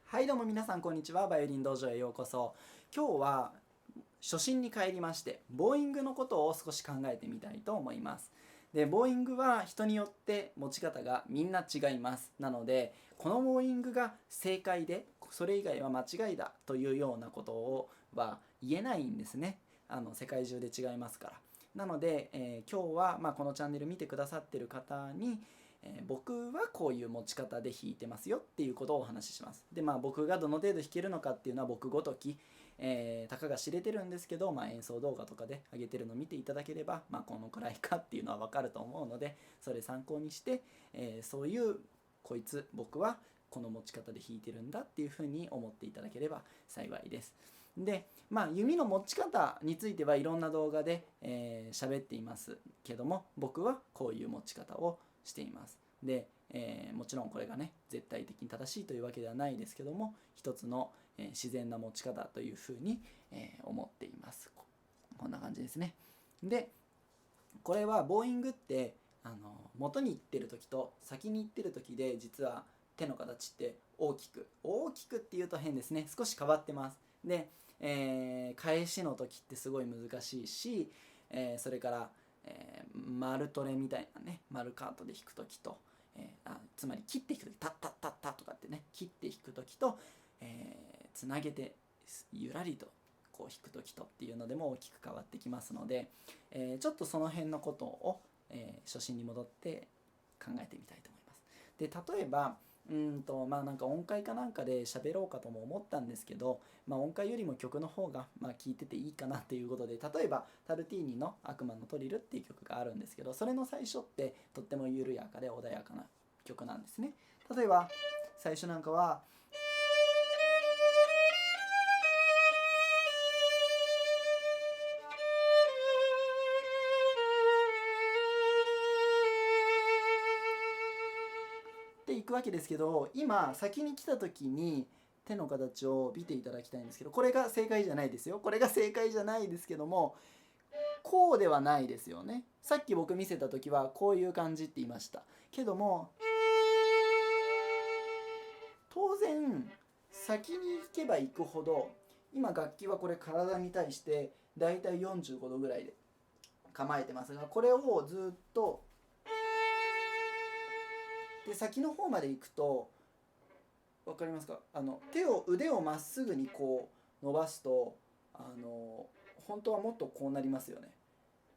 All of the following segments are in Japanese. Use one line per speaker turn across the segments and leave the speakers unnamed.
はいどうも皆さんこんにちは。バイオリン道場へようこそ。今日は初心に帰りましてボーイングのことを少し考えてみたいと思います。でボーイングは人によって持ち方がみんな違います。なのでこのボーイングが正解でそれ以外は間違いだというようなことは言えないんですね。世界中で違いますから。なので、今日は、このチャンネル見てくださってる方に僕はこういう持ち方で弾いてますよっていうことをお話しします。で僕がどの程度弾けるのかっていうのは僕ごとき、たかが知れてるんですけど、演奏動画とかで上げてるのを見ていただければ、このくらいかっていうのは分かると思うのでそれ参考にして、そういうこいつ僕はこの持ち方で弾いてるんだっていうふうに思っていただければ幸いです。で弓の持ち方についてはいろんな動画で喋っていますけども、僕はこういう持ち方をしています。で、もちろんこれがね絶対的に正しいというわけではないですけども、一つの、自然な持ち方というふうに、思っています。こんな感じですね。でこれはボーイングって元に行ってる時と先に行ってる時で実は手の形って大きくっていうと変ですね、少し変わってます。で、返しの時ってすごい難しいし、それから丸トレみたいなね、丸カートで弾く時と、つまり切って弾く時タッタッタッタとかってね切って弾く時と、つなげてゆらりとこう弾く時とっていうのでも大きく変わってきますので、ちょっとその辺のことを、初心に戻って考えてみたいと思います。で例えばなんか音階かなんかで喋ろうかとも思ったんですけど、音階よりも曲の方が聴いてていいかなっていうことで、例えばタルティーニの「悪魔のトリル」っていう曲があるんですけど、それの最初ってとっても緩やかで穏やかな曲なんですね。例えば最初なんかはっていくわけですけど、今先に来た時に手の形を見ていただきたいんですけど、これが正解じゃないですよ。これが正解じゃないですけども、こうではないですよね。さっき僕見せた時はこういう感じって言いましたけども、当然先に行けば行くほど、今楽器はこれ体に対してだいたい45度ぐらいで構えてますが、これをずっとで先の方まで行くと分かりますか？腕をまっすぐにこう伸ばすと本当はもっとこうなりますよね。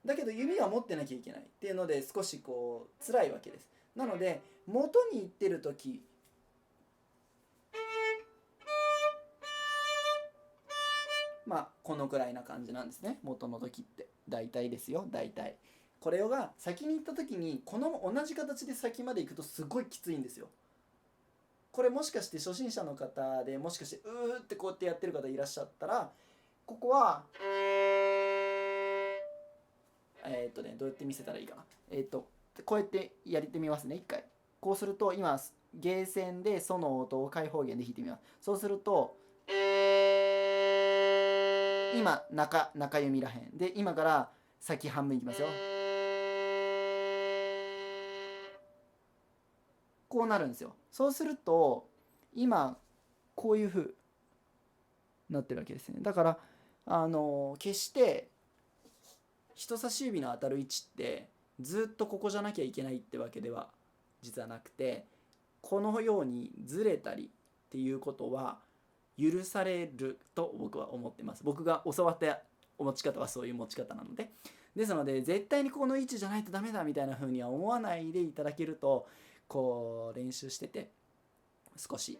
だけど弓は持ってなきゃいけないっていうので少しこう辛いわけです。なので元に行ってる時このくらいな感じなんですね。元の時って大体ですよ、大体。これが先に行った時にこの同じ形で先まで行くとすごいきついんですよ。これもしかして初心者の方でもしかしてうーってこうやってやってる方いらっしゃったら、ここはどうやって見せたらいいかな。こうやってやってみますね、一回。こうすると今ゲーセンでソの音を開放弦で弾いてみます。そうすると今中弓らへんで、今から先半分いきますよ。こうなるんですよ。そうすると今こういう風になってるわけですね。だから決して人差し指の当たる位置ってずっとここじゃなきゃいけないってわけでは実はなくて、このようにずれたりっていうことは許されると僕は思ってます。僕が教わった持ち方はそういう持ち方なので、ですので絶対にこの位置じゃないとダメだみたいな風には思わないでいただけると、こう練習してて少し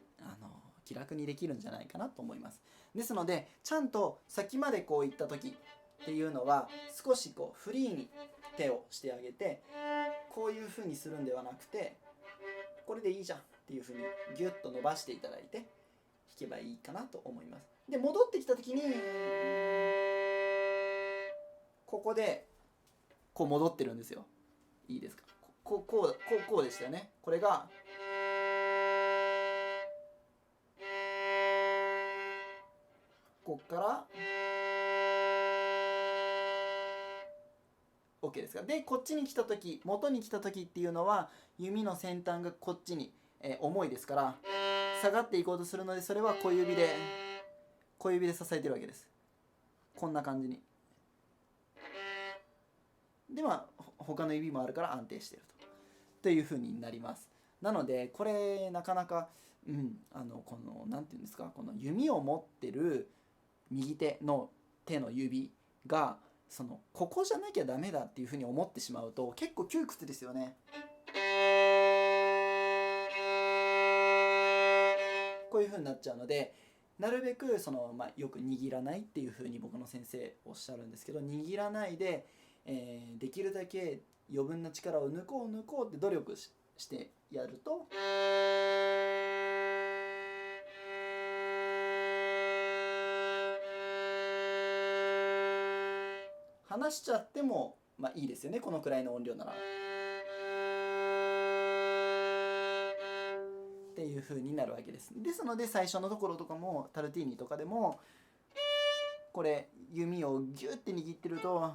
気楽にできるんじゃないかなと思います。ですのでちゃんと先までこういった時っていうのは少しこうフリーに手をしてあげて、こういう風にするんではなくて、これでいいじゃんっていう風にギュッと伸ばしていただいて弾けばいいかなと思います。で戻ってきた時にここでこう戻ってるんですよ。いいですか？こうでしたよね。これがこっから OK ですか？でこっちに来た時、元に来た時っていうのは弓の先端がこっちに、重いですから下がっていこうとするので、それは小指で支えてるわけです。こんな感じに。で他の指もあるから安定しているという風になります。なのでこれなかなか、このなんていうんですか、この弓を持ってる右手の指がここじゃなきゃダメだっていう風に思ってしまうと結構窮屈ですよね。こういう風になっちゃうので、なるべくよく握らないっていう風に僕の先生おっしゃるんですけど、握らないで、できるだけ余分な力を抜こうって努力してやると、離しちゃってもいいですよね、このくらいの音量なら。っていう風になるわけです。ですので最初のところとかもタルティーニとかでもこれ弓をギュッて握ってると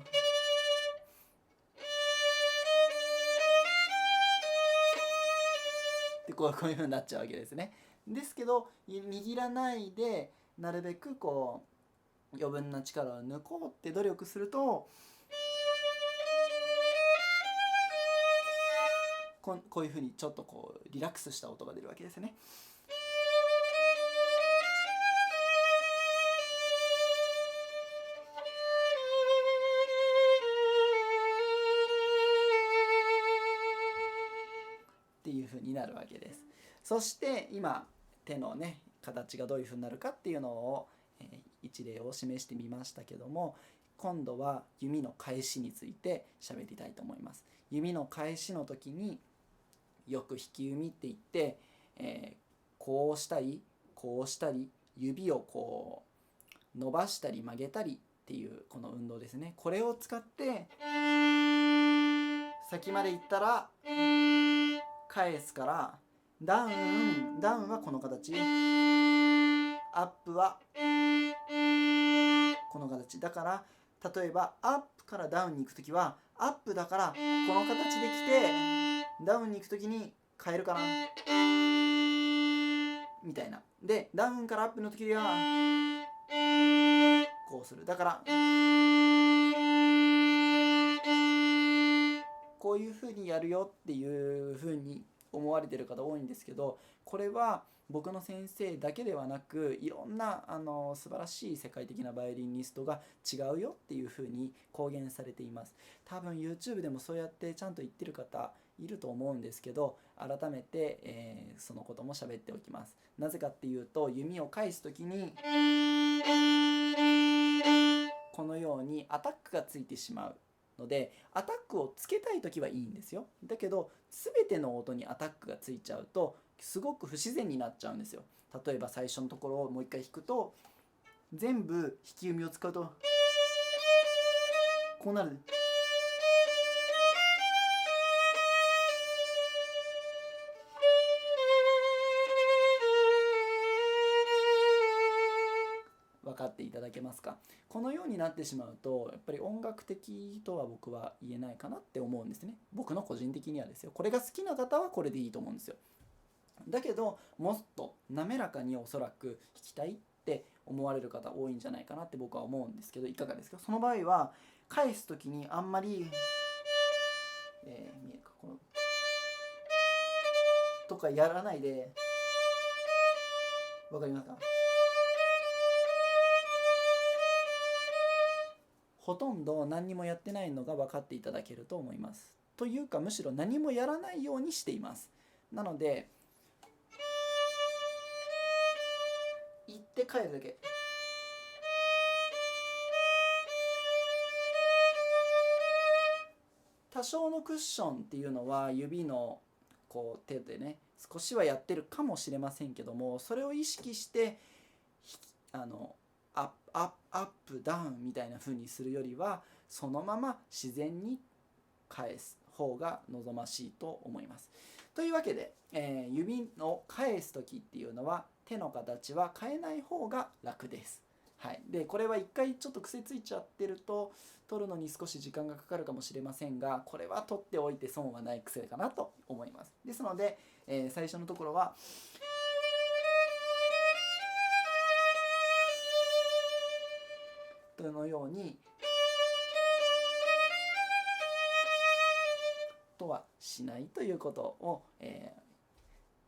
でこういう風になっちゃうわけですね。ですけど握らないでなるべく余分な力を抜こうって努力するとこういう風にちょっとリラックスした音が出るわけですね。っていう風になるわけです。そして今手のね形がどういう風になるかっていうのを、一例を示してみましたけども、今度は弓の返しについて喋りたいと思います。弓の返しの時によく引き弓って言って、こうしたり指を伸ばしたり曲げたりっていうこの運動ですね。これを使って先まで行ったら返すから、ダウンはこの形、アップはこの形だから、例えばアップからダウンに行くときはアップだからこの形で来てダウンに行くときに変えるかなみたいな。でダウンからアップのときはこうする。だからこういう風にやるよっていう風に思われてる方多いんですけど、これは僕の先生だけではなくいろんな素晴らしい世界的なバイオリニストが違うよっていう風に公言されています。多分 YouTube でもそうやってちゃんと言ってる方いると思うんですけど、改めて、そのことも喋っておきます。なぜかっていうと、弓を返す時にこのようにアタックがついてしまうので、アタックをつけたい時はいいんですよ。だけど全ての音にアタックがついちゃうとすごく不自然になっちゃうんですよ。例えば最初のところをもう一回弾くと、全部弾き弓を使うとこうなる。分かっていただけますか？このようになってしまうとやっぱり音楽的とは僕は言えないかなって思うんですね。僕の個人的にはですよ。これが好きな方はこれでいいと思うんですよ。だけどもっと滑らかにおそらく弾きたいって思われる方多いんじゃないかなって僕は思うんですけど、いかがですか？その場合は返す時にあんまり、見えるか、このとかやらないで、わかりますか？ほとんど何にもやってないのが分かっていただけると思います。というかむしろ何もやらないようにしています。なので行って帰るだけ。多少のクッションっていうのは指の手でね少しはやってるかもしれませんけども、それを意識してアップダウンみたいな風にするよりは、そのまま自然に返す方が望ましいと思います。というわけで、指を返す時っていうのは手の形は変えない方が楽です。はい、でこれは一回ちょっと癖ついちゃってると取るのに少し時間がかかるかもしれませんが、これは取っておいて損はない癖かなと思います。ですので、最初のところはのようにとはしないということを、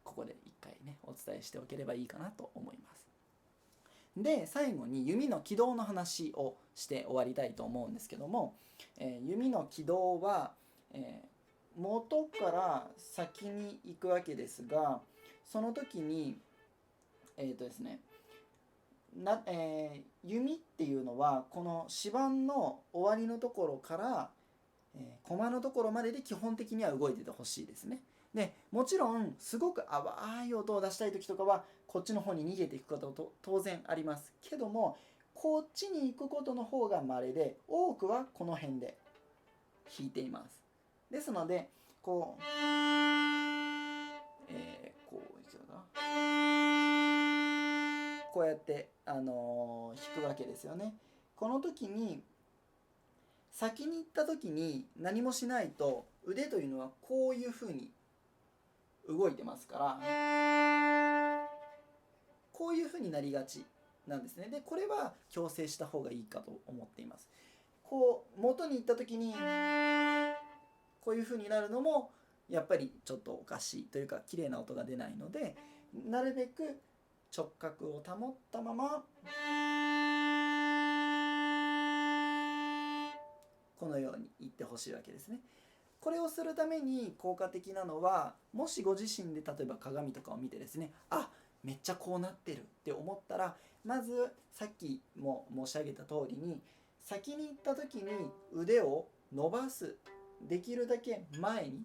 ここで一回ねお伝えしておければいいかなと思います。で最後に弓の軌道の話をして終わりたいと思うんですけども、弓の軌道は、元から先に行くわけですが、その時にですね弓っていうのはこの指板の終わりのところから、駒のところまでで基本的には動いててほしいですね。でもちろんすごく淡い音を出したい時とかはこっちの方に逃げていくことと当然ありますけども、こっちに行くことの方が稀で、多くはこの辺で弾いています。ですのでこう、こういくかな、こうやって、弾くわけですよね。この時に先に行った時に何もしないと腕というのはこういうふうに動いてますから、こういうふうになりがちなんですね。でこれは矯正した方がいいかと思っています。こう元に行った時にこういうふうになるのもやっぱりちょっとおかしいというか綺麗な音が出ないので、なるべく直角を保ったままこのように言ってほしいわけですね。これをするために効果的なのは、もしご自身で例えば鏡とかを見てですね、あ、めっちゃこうなってるって思ったら、まずさっきも申し上げた通りに先に行った時に腕を伸ばす、できるだけ前に、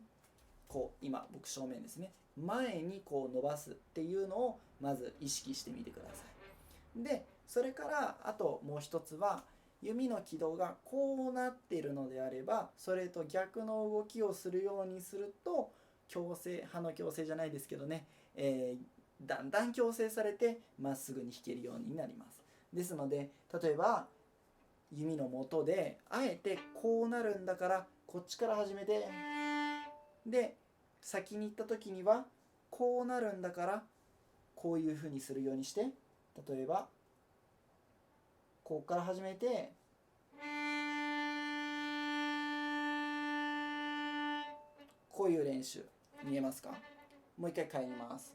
こう今僕正面ですね、前にこう伸ばすっていうのをまず意識してみてください。でそれからあともう一つは、弓の軌道がこうなっているのであればそれと逆の動きをするようにすると、矯正、刃の矯正じゃないですけどね、だんだん矯正されてまっすぐに弾けるようになります。ですので例えば弓の元であえてこうなるんだからこっちから始めて、で先に行った時にはこうなるんだからこういう風にするようにして、例えばここから始めてこういう練習、見えますか？もう一回帰ります。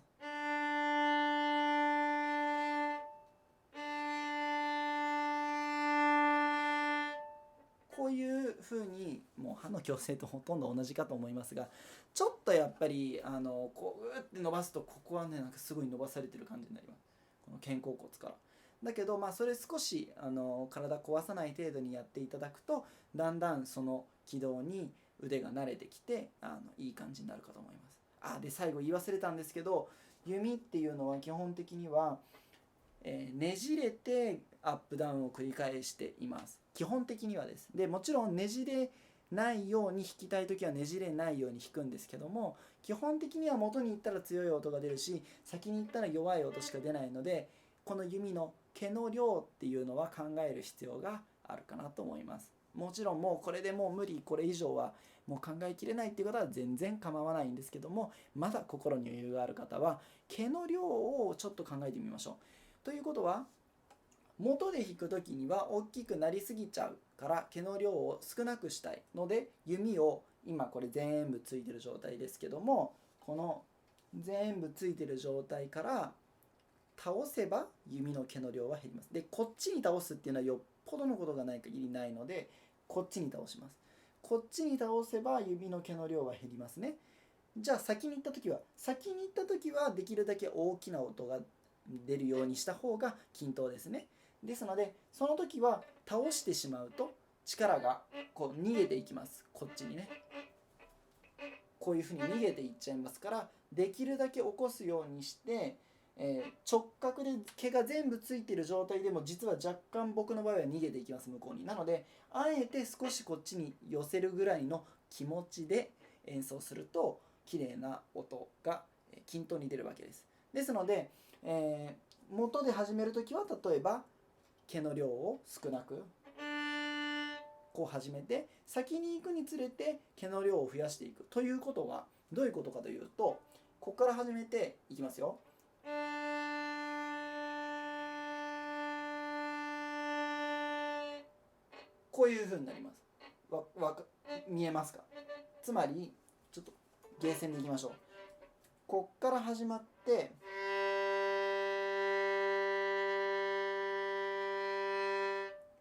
こういう風に、もう歯の矯正とほとんど同じかと思いますが、ちょっとやっぱりこうって伸ばすとここはねなんかすごい伸ばされてる感じになります、この肩甲骨から。だけどそれ少し体壊さない程度にやっていただくと、だんだんその軌道に腕が慣れてきていい感じになるかと思います。で最後言い忘れたんですけど、弓っていうのは基本的には、ねじれてアップダウンを繰り返しています、基本的にはです。でもちろんねじれないように弾きたい時はねじれないように弾くんですけども、基本的には元に行ったら強い音が出るし、先に行ったら弱い音しか出ないので、この弓の毛の量っていうのは考える必要があるかなと思います。もちろんもうこれでもう無理、これ以上はもう考えきれないっていう方は全然構わないんですけども、まだ心に余裕がある方は毛の量をちょっと考えてみましょう。ということは、元で弾く時には大きくなりすぎちゃうから毛の量を少なくしたいので、弓を今これ全部ついてる状態ですけども、この全部ついてる状態から倒せば弓の毛の量は減ります。でこっちに倒すっていうのはよっぽどのことがない限りないので、こっちに倒します。こっちに倒せば指の毛の量は減りますね。じゃあ先に行った時はできるだけ大きな音が出るようにした方が均等ですね。ですのでその時は倒してしまうと力がこう逃げていきます。こっちにね、こういうふうに逃げていっちゃいますから、できるだけ起こすようにして、直角で毛が全部ついている状態でも実は若干僕の場合は逃げていきます、向こうに。なのであえて少しこっちに寄せるぐらいの気持ちで演奏すると綺麗な音が均等に出るわけです。ですので、元で始める時は例えば毛の量を少なくこう始めて、先に行くにつれて毛の量を増やしていくということはどういうことかというと、ここから始めていきますよ。こういう風になります。見えますか？つまりちょっとゲーセンでいきましょう。こっから始まって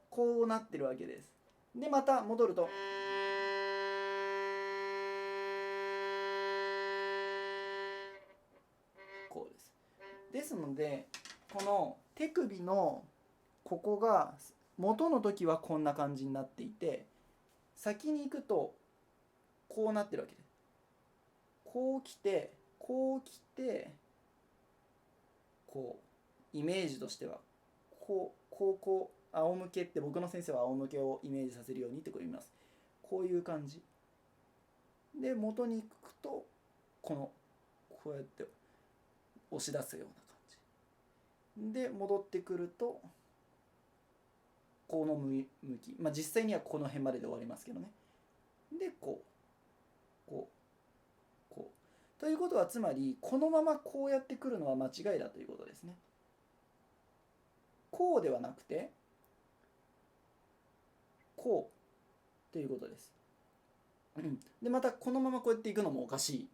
こうなってるわけです。でまた戻るとこうです。ですのでこの手首のここが元の時はこんな感じになっていて、先に行くとこうなってるわけです。こう来てこう来てこうイメージとしてはこう仰向けって、僕の先生は仰向けをイメージさせるようにってこう言います。こういう感じで元に行くとこうやって押し出すような感じで戻ってくるとこの向き、実際にはこの辺までで終わりますけどね。でこうということは、つまりこのままこうやってくるのは間違いだということですね。こうではなくてこうということです。でまたこのままこうやっていくのもおかしい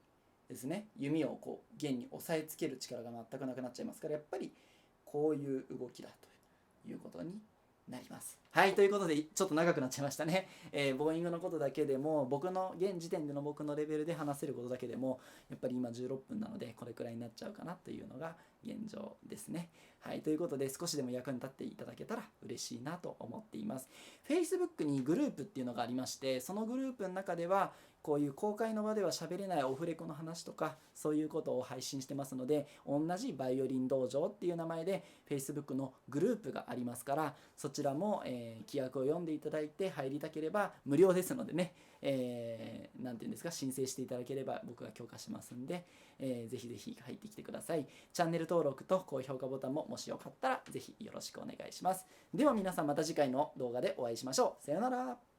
ですね。弓をこう弦に押さえつける力が全くなくなっちゃいますから、やっぱりこういう動きだということになります。はい、ということでちょっと長くなっちゃいましたね。ボーイングのことだけでも、現時点での僕のレベルで話せることだけでもやっぱり今16分なのでこれくらいになっちゃうかなというのが現状ですね。はい、ということで少しでも役に立っていただけたら嬉しいなと思っています。Facebook にグループっていうのがありまして、そのグループの中ではこういう公開の場では喋れないオフレコの話とかそういうことを配信してますので、同じバイオリン道場っていう名前で Facebook のグループがありますから、そちらも、規約を読んでいただいて入りたければ無料ですのでね、なんていうんですか、申請していただければ僕が許可しますんで、ぜひぜひ入ってきてください。チャンネル登録と高評価ボタンももしよかったらぜひよろしくお願いします。では皆さん、また次回の動画でお会いしましょう。さようなら。